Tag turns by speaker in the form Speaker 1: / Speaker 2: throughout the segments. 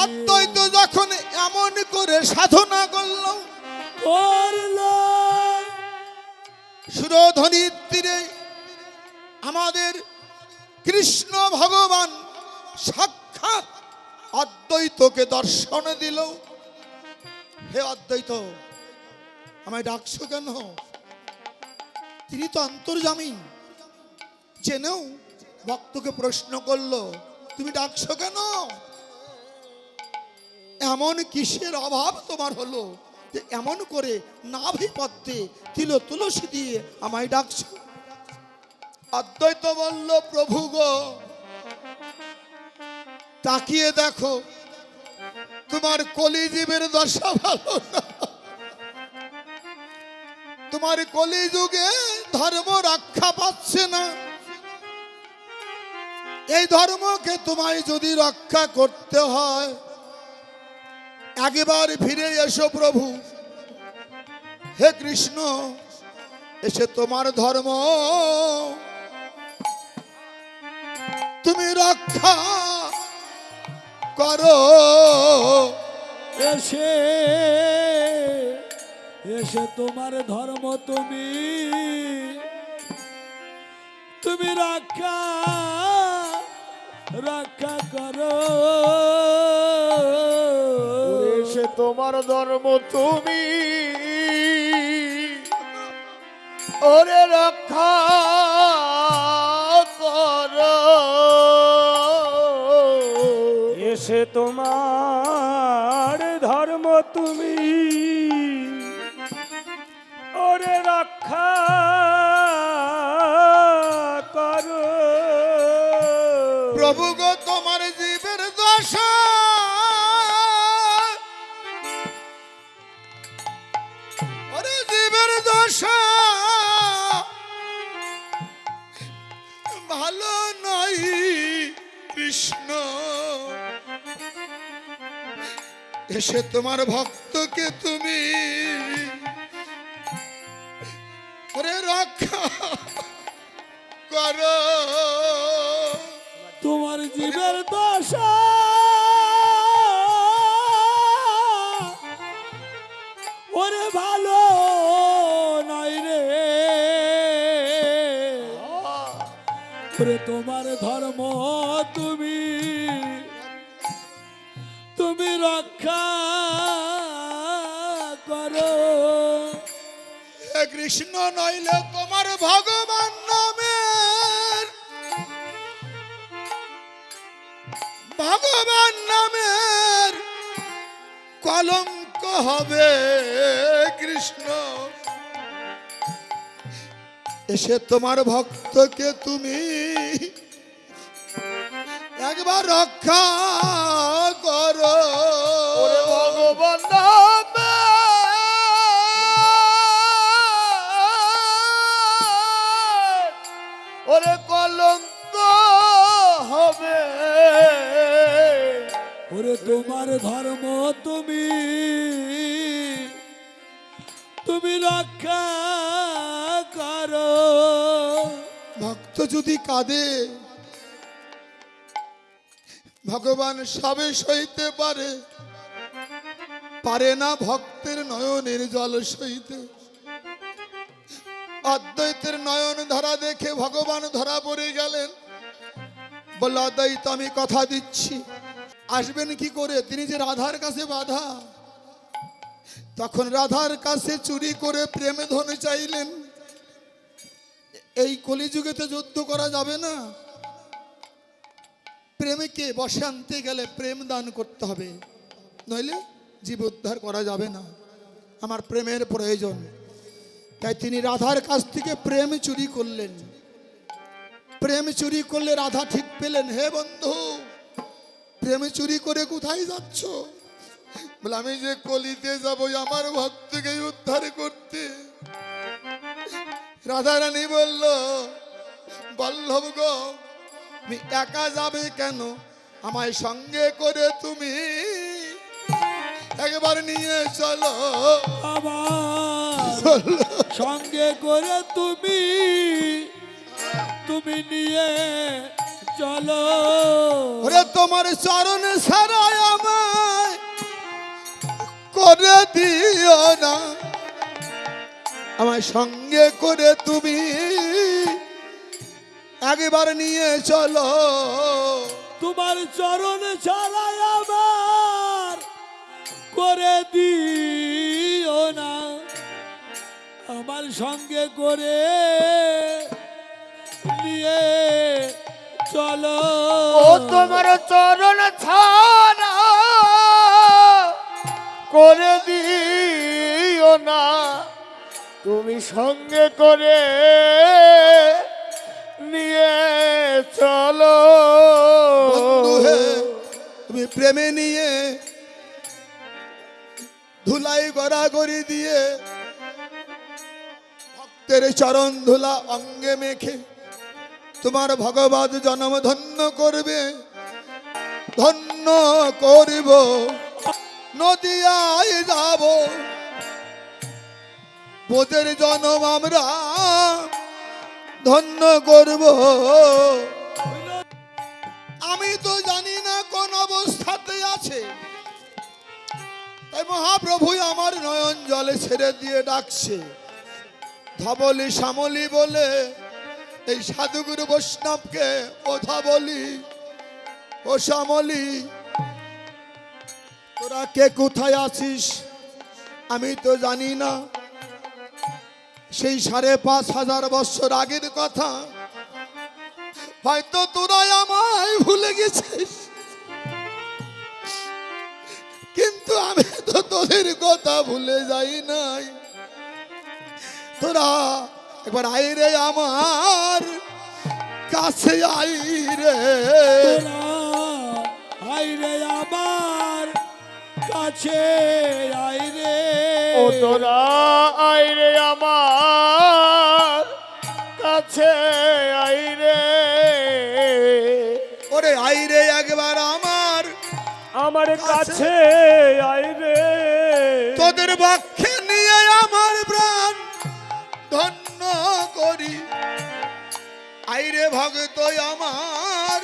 Speaker 1: অদ্বৈত যখন এমন করে সাধনা করল, সুরধ্বনির তীরে আমাদের কৃষ্ণ ভগবান সাক্ষাৎ অদ্বৈতকে দর্শন দিল। হে অদ্বৈত, আমায় ডাকছো কেন? তিনি তো অন্তর্যামী, জেনেও ভক্তকে প্রশ্ন করলো, তুমি ডাকছো কেন? এমন কিসের অভাব তোমার হলো যে এমন করে নাভি পদ্মে তিল তুলসী দিয়ে আমায় ডাকছো? অদ্বৈত বলল, প্রভু গো, তাকিয়ে দেখো, তোমার কলিজীবের দশা ভালো না। তোমার কলিযুগে ধর্ম রক্ষা পাচ্ছে না। এই ধর্মকে তোমায় যদি রক্ষা করতে হয়, একবার ফিরে এসো প্রভু। হে কৃষ্ণ, এসে তোমার ধর্ম তুমি রক্ষা করো।
Speaker 2: এসে এসে তোমার ধর্ম তুমি তুমি রক্ষা রক্ষা করো।
Speaker 3: এসে তোমার ধর্ম তুমি ওরে রক্ষা করো।
Speaker 2: এসে তোমার ধর্ম তুমি ওরে রক্ষা করো।
Speaker 1: প্রভু গো, তোমার জীবের দশা ওরে জীবের দশা ভালো নয় কৃষ্ণ। এসে তোমার ভক্তকে তুমি ওরে রক্ষা করো।
Speaker 2: তোমার জীবের দশা ওরে ভালো নয় রে। ওরে তোমার ধর্ম তুমি তুমি রক্ষা করো।
Speaker 1: হে কৃষ্ণ, নইলে তোমার ভগবান নামের কলঙ্ক হবে কৃষ্ণ। এসে তোমার ভক্তকে তুমি একবার রক্ষা করো।
Speaker 3: ওরে ভগবান নামে ওরে কলঙ্ক হবে।
Speaker 2: ওরে তোমার ধর্ম তুমি তুমি রক্ষা করো।
Speaker 1: ভক্ত যদি কাঁদে, ভগবান সবে সইতে পারে না ভক্তের নয়নের জল সইতে। অদ্বৈতের নয়ন ধরা দেখে ভগবান ধরা পড়ে গেলেন। বলল, অদ্বৈত, আমি কথা দিচ্ছি। আসবেন কি করে? তিনি যে রাধার কাছে বাধা। তখন রাধার কাছে চুরি করে প্রেম ধন চাইলেন। এই কলিযুগেতে যুদ্ধ করা যাবে না। প্রেমকে বশে আনতে গেলে প্রেম দান করতে হবে, নইলে জীব উদ্ধার করা যাবে না। আমার প্রেমের প্রয়োজন। তাই তিনি রাধার কাছ থেকে প্রেম চুরি করলেন। প্রেম চুরি করলে রাধা ঠিক পেলেন। হে বন্ধু, প্রেম চুরি করে কোথায় যাচ্ছ? বলে, আমি যে কলিতে যাব আমার ভক্তকে উদ্ধার করতে। রাধা রানী বলল, বল্লভ গো, তুমি একা যাবে কেন? আমায় সঙ্গে করে তুমি একবার নিয়ে চলো।
Speaker 2: আমার সঙ্গে করে তুমি তুমি নিয়ে চলো।
Speaker 1: ওরে তোমার চরণ ছাড়াই আমার দিও না, আমার সঙ্গে করে তুমি একবার নিয়ে চলো।
Speaker 2: তোমার চরণ ছাড়াই আমার করে দিও না, আমার সঙ্গে করে নিয়ে চলো।
Speaker 3: ও তোমার চরণ ছাড়া করে দিও না, তুমি সঙ্গে করে নিয়ে চলো।
Speaker 1: বন্ধু হে, তুমি প্রেমে নিয়ে ধুলাই গড়াগড়ি দিয়ে ভক্তের চরণ ধুলা অঙ্গে মেখে তোমার ভগবত জন্ম ধন্য করবে, ধন্য করব। নদিয়ায় যাব, বোধের জন্ম আমরা ধন্য করব। আমি তো জানি না কোন অবস্থাতে আছে, তাই মহাপ্রভুই আমার নয়ন জলে ছেড়ে দিয়ে ডাকছে। ধবলি শ্যামলি বলে এই সাধুগুরু বৈষ্ণবকে ও ধবলি ও শ্যামলি, তোরা কে কোথায় আছিস আমি তো জানি না। সেই 5,500 বছর আগের কথা, হয়তো তোরা আমায় ভুলে গেছিস, কিন্তু আমি তো তোদের কথা ভুলে যাই নাই। তোরা একবার আই রে আমার কাছে, আই রে
Speaker 2: আইরে আমার কাছে, আইরে
Speaker 3: ও তোরা আইরে আমার কাছে, আইরে
Speaker 1: ওরে আই রে একবার
Speaker 3: আমার কাছে, আইরে
Speaker 1: তোদের বক্ষে নিয়ে আমার প্রাণ ধন্য করি। আইরে ভগত আমার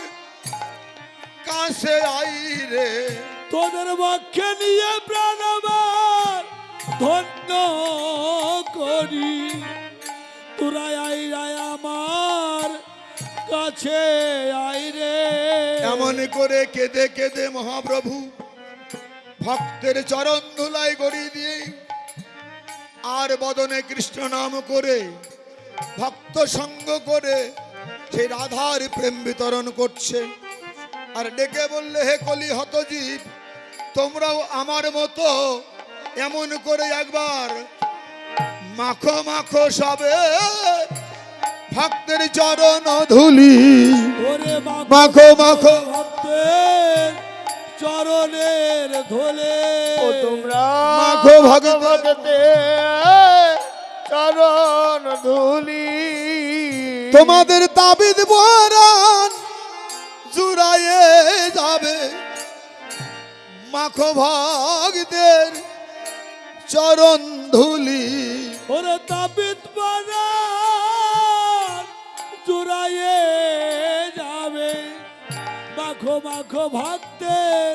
Speaker 1: কাছে, আইরে
Speaker 2: তোদের পক্ষে নিয়ে প্রাণ আমার ধন্য করি। তোরা আইরাই আমার কাছে, আইরে
Speaker 1: এমন করে কেঁদে কেঁদে মহাপ্রভু ভক্তের চরণ ধুলাই গড়িয়ে দিয়ে আর বদনে কৃষ্ণ নাম করে ভক্ত সঙ্গ করে সেই রাধার প্রেম বিতরণ করছে। আর ডেকে বললে, হে কলি হত জীব, তোমরাও আমার মতো এমন করে একবার মাখো মাখো সবে ভক্তের চরণ ধুলি,
Speaker 2: ওরে
Speaker 1: মাখো মাখো
Speaker 2: ভক্তের চরণের ধুলে।
Speaker 3: ও তোমরা
Speaker 1: মাখো ভগত
Speaker 3: ভগতে চরণ ধুলি।
Speaker 1: তোমাদের তাবিদ বরান জুড়াইয়ে যাবে, মাখো ভক্তের চরণ ধুলি।
Speaker 2: ওরে তাবিদ বানান জুড়াইয়ে যাবে, মাখো মাখো ভক্তের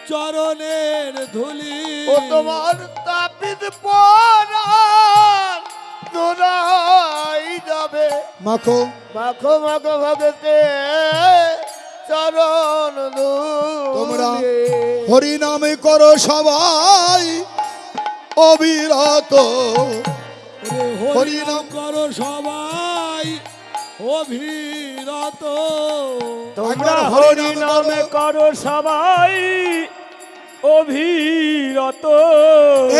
Speaker 2: চরণের ধুলি।
Speaker 3: ও তোমার তাবিদ পরাণ জোড়াই যাবে,
Speaker 1: মাখো
Speaker 3: মাখো মাখো ভগতে চরণ
Speaker 1: তোমরা
Speaker 3: ধুলি।
Speaker 1: হরি নামে করো সবাই অবিরত।
Speaker 2: হরি নাম করো সবাই অভিরত।
Speaker 3: তোমরা
Speaker 1: একবার
Speaker 3: হরি নামে করো সবাই অভিরত।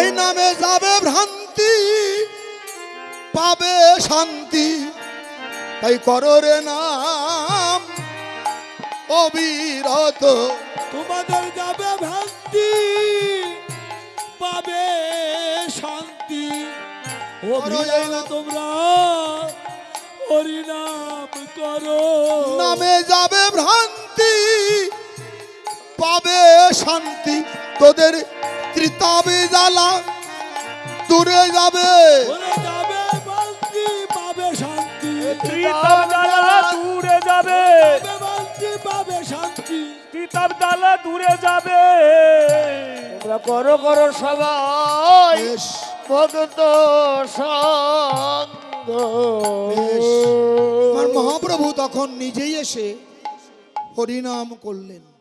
Speaker 1: এই নামে যাবে ভ্রান্তি, পাবে শান্তি, তাই করো রে নাম অবিরত।
Speaker 2: তোমাদের যাবে ভক্তি, পাবে শান্তি। অভিরত তোমরা হরি নাম করো।
Speaker 1: নামে যাবে ভ্রান্তি, পাবে শান্তি, তোদের ত্রিতাবে জ্বালা দূরে যাবে।
Speaker 2: ওরে যাবে ভক্তি, পাবে শান্তি।
Speaker 3: তিতাব জ্বালা দূরে যাবে,
Speaker 2: পাবে ভক্তি, পাবে শান্তি।
Speaker 3: তিতাব জ্বালা দূরে যাবে। তোমরা করো করো সবাই
Speaker 1: বেশ
Speaker 3: ভক্ত সঙ্গ।
Speaker 1: আমার মহাপ্রভু তখন নিজেই এসে হরিনাম করলেন।